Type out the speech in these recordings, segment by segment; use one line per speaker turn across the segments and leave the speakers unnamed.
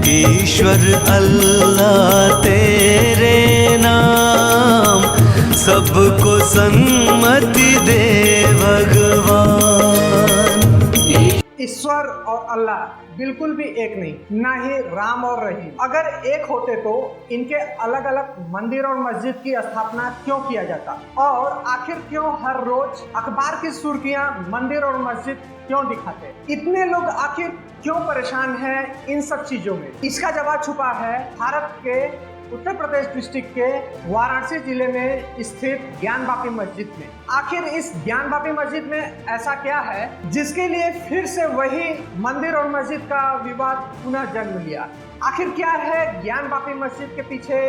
ईश्वर अल्लाह तेरे नाम, सबको सन्मति दे भगवान।
ईश्वर और अल्लाह बिल्कुल भी एक नहीं, ना ही राम और रहीम। अगर एक होते तो इनके अलग अलग मंदिर और मस्जिद की स्थापना क्यों किया जाता, और आखिर क्यों हर रोज अखबार की सुर्खियां मंदिर और मस्जिद क्यों दिखाते? इतने लोग आखिर क्यों परेशान हैं इन सब चीजों में? इसका जवाब छुपा है भारत के उत्तर प्रदेश डिस्ट्रिक्ट के वाराणसी जिले में स्थित ज्ञानवापी मस्जिद में। आखिर इस ज्ञानवापी मस्जिद में ऐसा क्या है जिसके लिए फिर से वही मंदिर और मस्जिद का विवाद पुनः जन्म लिया? आखिर क्या है ज्ञानवापी मस्जिद के पीछे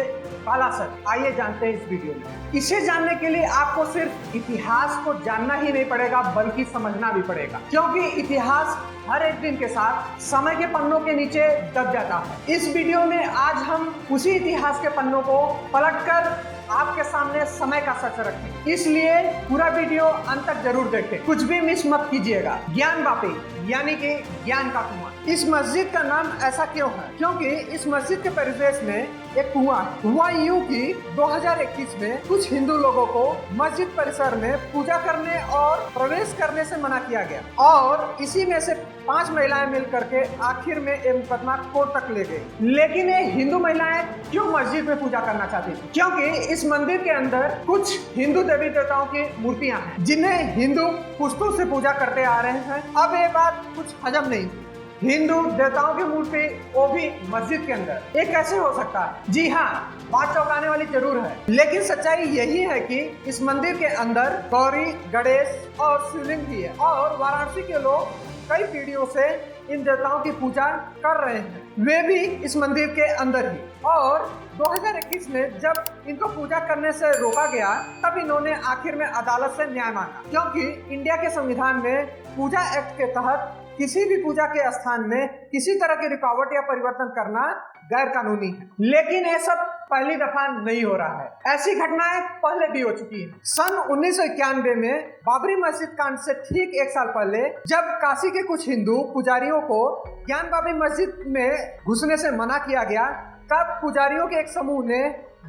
काला सच? आइए जानते हैं इस वीडियो में। इसे जानने के लिए आपको सिर्फ इतिहास को जानना ही नहीं पड़ेगा बल्कि समझना भी पड़ेगा, क्योंकि इतिहास हर एक दिन के साथ समय के पन्नों के नीचे दब जाता है। इस वीडियो में आज हम उसी इतिहास के पन्नों को पलटकर आपके सामने समय का सच रखें, इसलिए पूरा वीडियो अंत तक जरूर देखें, कुछ भी मिस मत कीजिएगा। ज्ञानवापी यानी कि ज्ञान का कुआं। इस मस्जिद का नाम ऐसा क्यों है? क्योंकि इस मस्जिद के परिवेश में एक कुआं हुआ यूं कि 2021 में कुछ हिंदू लोगों को मस्जिद परिसर में पूजा करने और प्रवेश करने से मना किया गया, और इसी में से 5 महिलाएं मिलकर के आखिर में ये मुकदमा कोर्ट तक ले गई। लेकिन ये हिंदू महिलाएं क्यों मस्जिद में पूजा करना चाहती थी? क्योंकि इस मंदिर के अंदर कुछ हिंदू देवी देवताओं की मूर्तियां हैं जिन्हें हिंदू पुश्तों से पूजा करते आ रहे हैं। अब ये बात कुछ हजम नहीं थी, हिंदू देवताओं की मूर्ति वो भी मस्जिद के अंदर, ये कैसे हो सकता है? जी हाँ, बात चौंकाने वाली जरूर है, लेकिन सच्चाई यही है कि इस मंदिर के अंदर गौरी, गणेश और शिवलिंग भी है, और वाराणसी के लोग कई पीढ़ियों से इन देवताओं की पूजा कर रहे हैं, वे भी इस मंदिर के अंदर ही। और 2021 में जब इनको पूजा करने से रोका गया तब इन्होंने आखिर में अदालत से न्याय मांगा, क्योंकि इंडिया के संविधान में पूजा एक्ट के तहत किसी भी पूजा के स्थान में किसी तरह की रुकावट या परिवर्तन करना गैर कानूनी है। लेकिन ये सब पहली दफा नहीं हो रहा है, ऐसी घटनाएं पहले भी हो चुकी हैं। सन 1991 में बाबरी मस्जिद कांड से ठीक 1 साल पहले जब काशी के कुछ हिंदू पुजारियों को ज्ञानवापी मस्जिद में घुसने से मना किया गया, तब पुजारियों के एक समूह ने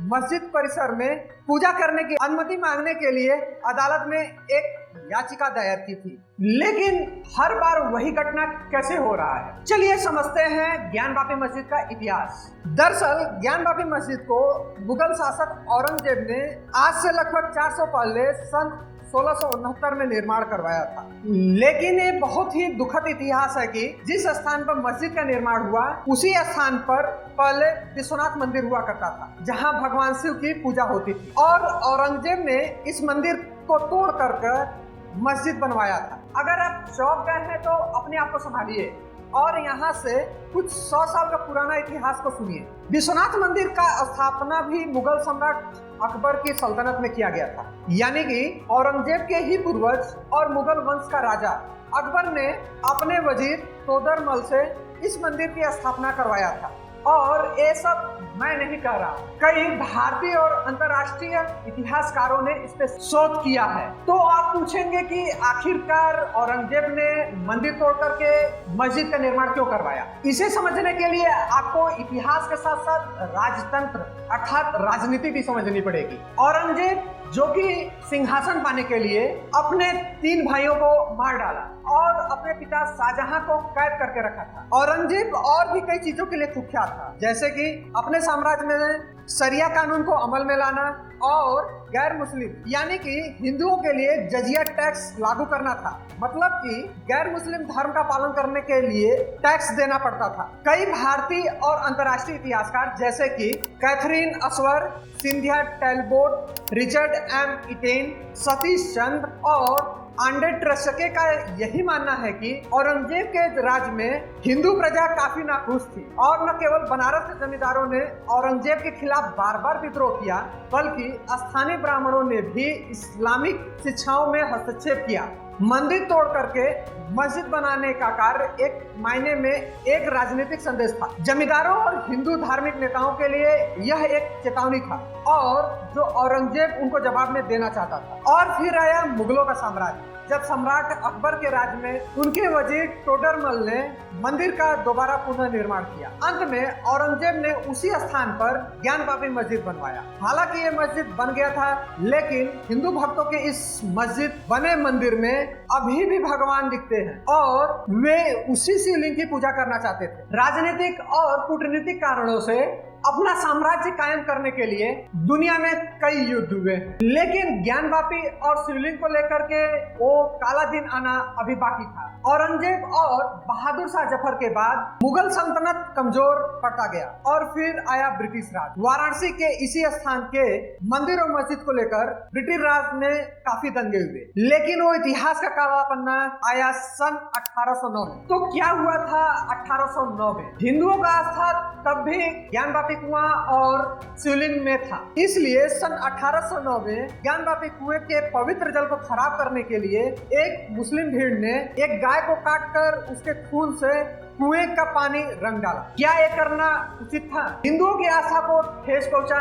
मस्जिद परिसर में पूजा करने की अनुमति मांगने के लिए अदालत में एक याचिका दायर की थी। लेकिन हर बार वही घटना कैसे हो रहा है? चलिए समझते हैं ज्ञानवापी मस्जिद का इतिहास। दरअसल ज्ञानवापी मस्जिद को मुगल शासक औरंगजेब ने आज से लगभग 400 पहले सन 1669 में निर्माण करवाया था। लेकिन ये बहुत ही दुखद इतिहास है कि जिस स्थान पर मस्जिद का निर्माण हुआ उसी स्थान पर पहले विश्वनाथ मंदिर हुआ करता था, जहां भगवान शिव की पूजा होती थी, और औरंगजेब ने इस मंदिर को तोड़ कर मस्जिद बनवाया था। अगर आप चौंक गए हैं तो अपने आप को संभालिए और यहाँ से कुछ 100 साल का पुराना इतिहास को सुनिए। विश्वनाथ मंदिर का स्थापना भी मुगल सम्राट अकबर की सल्तनत में किया गया था, यानी कि औरंगजेब के ही पूर्वज और मुगल वंश का राजा अकबर ने अपने वजीर तोदरमल से इस मंदिर की स्थापना करवाया था। और ये सब मैं नहीं कह रहा, कई भारतीय और अंतर्राष्ट्रीय इतिहासकारों ने इस पे शोध किया है। तो आप पूछेंगे कि आखिरकार औरंगजेब ने मंदिर तोड़ करके मस्जिद का निर्माण क्यों करवाया? इसे समझने के लिए आपको इतिहास के साथ साथ राजतंत्र अर्थात राजनीति भी समझनी पड़ेगी। औरंगजेब जो कि सिंहासन पाने के लिए अपने 3 भाइयों को मार डाला और अपने पिता शाहजहां को कैद करके रखा था। औरंगजेब और भी कई चीजों के लिए कुख्यात था, जैसे कि अपने साम्राज्य में शरिया कानून को अमल में लाना और गैर मुस्लिम यानी कि हिंदुओं के लिए जजिया टैक्स लागू करना था। मतलब कि गैर मुस्लिम धर्म का पालन करने के लिए टैक्स देना पड़ता था। कई भारतीय और अंतर्राष्ट्रीय इतिहासकार जैसे कि Catherine Asher, Cynthia Talbot, Richard M Eaton, Satish Chandra और आंडे ट्रस्के का यही मानना है कि औरंगजेब के राज में हिंदू प्रजा काफी नाखुश थी, और न केवल बनारस के जमींदारों ने औरंगजेब के खिलाफ बार बार विद्रोह किया, बल्कि स्थानीय ब्राह्मणों ने भी इस्लामिक शिक्षाओं में हस्तक्षेप किया। मंदिर तोड़ करके मस्जिद बनाने का कार्य एक मायने में एक राजनीतिक संदेश था। जमींदारों और हिंदू धार्मिक नेताओं के लिए यह एक चेतावनी था, और जो औरंगजेब उनको जवाब में देना चाहता था। और फिर आया मुगलों का साम्राज्य, जब सम्राट अकबर के राज में उनके वजीर टोडरमल ने मंदिर का दोबारा पुनर्निर्माण किया। अंत में औरंगजेब ने उसी स्थान पर ज्ञानवापी मस्जिद बनवाया। हालांकि ये मस्जिद बन गया था, लेकिन हिंदू भक्तों के इस मस्जिद बने मंदिर में अभी भी भगवान दिखते हैं और वे उसी शिवलिंग की पूजा करना चाहते थे। राजनीतिक और कूटनीतिक कारणों से अपना साम्राज्य कायम करने के लिए दुनिया में कई युद्ध हुए, लेकिन ज्ञानवापी और शिवलिंग को लेकर के वो काला दिन आना अभी बाकी था। औरंगजेब और बहादुर शाह जफर के बाद मुगल सल्तनत कमजोर पड़ता गया और फिर आया ब्रिटिश राज। वाराणसी के इसी स्थान के मंदिर और मस्जिद को लेकर ब्रिटिश राज में काफी दंगे हुए, लेकिन वो इतिहास का काला पन्ना आया सन 1809 में। तो क्या हुआ था 1809 में? हिंदुओं का आस्था तब भी ज्ञानवापी कुआं और शिवलिंग में था, इसलिए सन 1809 में ज्ञानवापी कुएं के पवित्र जल को खराब करने के लिए एक मुस्लिम भीड़ ने एक गाय को काटकर उसके खून से कुएं का पानी रंग डाला। क्या ये करना उचित था? हिंदुओं की आस्था को ठेस पहुंचा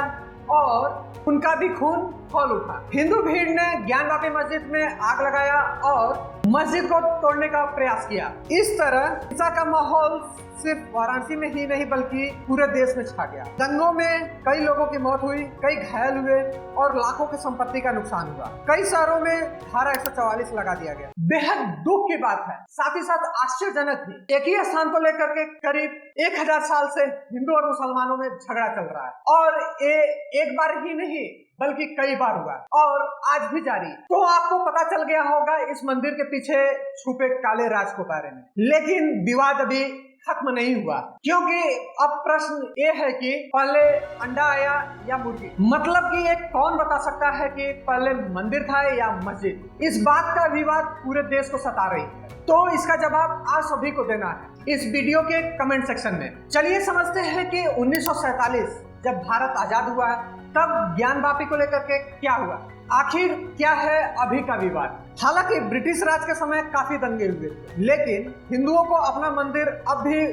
और उनका भी खून खौल उठा। हिंदू भीड़ ने ज्ञानवापी मस्जिद में आग लगाया और मस्जिद को तोड़ने का प्रयास किया। इस तरह हिंसा का माहौल सिर्फ वाराणसी में ही नहीं बल्कि पूरे देश में छा गया। दंगों में कई लोगों की मौत हुई, कई घायल हुए और लाखों की संपत्ति का नुकसान हुआ। कई शहरों में धारा 144 लगा दिया गया। बेहद दुख की बात है, साथ ही साथ आश्चर्यजनक भी। एक ही स्थान को लेकर के करीब 1000 साल से हिंदू और मुसलमानों में झगड़ा चल रहा है और ये एक बार ही नहीं बल्कि कई बार हुआ और आज भी जारी। तो आपको पता चल गया होगा इस मंदिर के पीछे छुपे काले राज के बारे में, लेकिन विवाद अभी खत्म नहीं हुआ, क्योंकि अब प्रश्न ये है कि पहले अंडा आया या मुर्गी। मतलब कि ये कौन बता सकता है कि पहले मंदिर था या मस्जिद? इस बात का विवाद पूरे देश को सता रही है, तो इसका जवाब आज सभी को देना है इस वीडियो के कमेंट सेक्शन में। चलिए समझते हैं कि 1947 जब भारत आजाद हुआ तब ज्ञानवापी को लेकर के क्या हुआ, आखिर क्या है अभी का विवाद। हालांकि ब्रिटिश राज के समय काफी दंगे हुए थे, लेकिन हिंदुओं को अपना मंदिर अब भी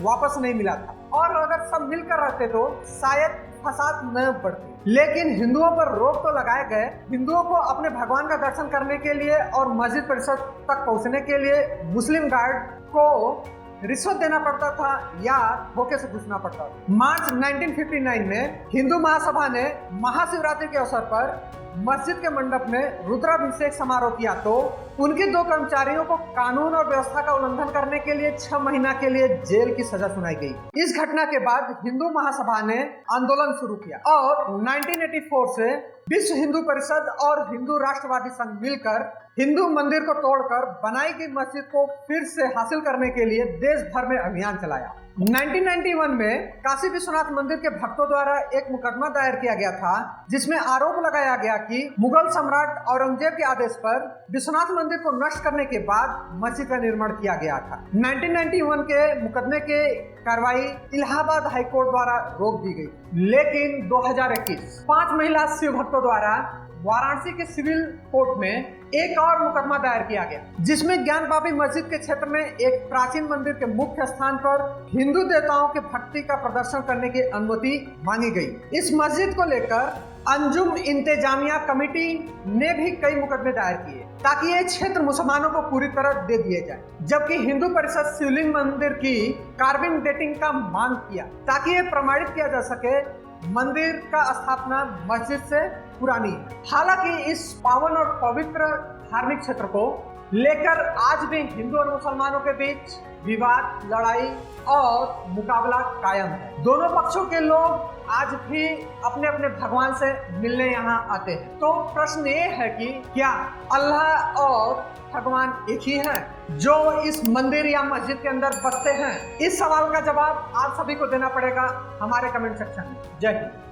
वापस नहीं मिला था और अगर सब मिलकर रहते तो शायद फसाद न बढ़ते। लेकिन हिंदुओं पर रोक तो लगाए गए। हिंदुओं को अपने भगवान का दर्शन करने के लिए और मस्जिद परिसर तक पहुंचने के लिए मुस्लिम गार्ड को रिश्वत देना पड़ता था या धोखे से घुसना पड़ता था। मार्च 1959 में हिंदू महासभा ने महाशिवरात्रि के अवसर पर मस्जिद के मंडप में रुद्राभिषेक समारोह किया तो उनके 2 कर्मचारियों को कानून और व्यवस्था का उल्लंघन करने के लिए 6 महीना के लिए जेल की सजा सुनाई गई। इस घटना के बाद हिंदू महासभा ने आंदोलन शुरू किया और 1984 से विश्व हिंदू परिषद और हिंदू राष्ट्रवादी संघ मिलकर हिंदू मंदिर को तोड़कर बनाई गई मस्जिद को फिर से हासिल करने के लिए देश भर में अभियान चलाया। 1991 में काशी विश्वनाथ मंदिर के भक्तों द्वारा एक मुकदमा दायर किया गया था, जिसमें आरोप लगाया गया कि मुगल सम्राट औरंगजेब के आदेश पर विश्वनाथ मंदिर को नष्ट करने के बाद मस्जिद का निर्माण किया गया था। 1991 के मुकदमे के कार्रवाई इलाहाबाद हाईकोर्ट द्वारा रोक दी गई, लेकिन 2021 5 महिला शिव भक्तों द्वारा वाराणसी के सिविल कोर्ट में एक और मुकदमा दायर किया गया, जिसमें ज्ञानवापी मस्जिद के क्षेत्र में एक प्राचीन मंदिर के मुख्य स्थान पर हिंदू देवताओं के भक्ति का प्रदर्शन करने की अनुमति मांगी गई। इस मस्जिद को लेकर अंजुम इंतजामिया कमेटी ने भी कई मुकदमे दायर किए ताकि ये क्षेत्र मुसलमानों को पूरी तरह दे दिए जाए, जबकि हिंदू परिषद शिवलिंग मंदिर की कार्बिंग डेटिंग का मांग किया ताकि ये प्रमाणित किया जा सके मंदिर का स्थापना मस्जिद से पुरानी है। हालांकि इस पावन और पवित्र धार्मिक क्षेत्र को लेकर आज भी हिंदू और मुसलमानों के बीच विवाद, लड़ाई और मुकाबला कायम है। दोनों पक्षों के लोग आज भी अपने अपने भगवान से मिलने यहाँ आते हैं। तो प्रश्न ये है कि क्या अल्लाह और भगवान एक ही हैं जो इस मंदिर या मस्जिद के अंदर बसते हैं? इस सवाल का जवाब आप सभी को देना पड़ेगा हमारे कमेंट सेक्शन में। जय हिंद।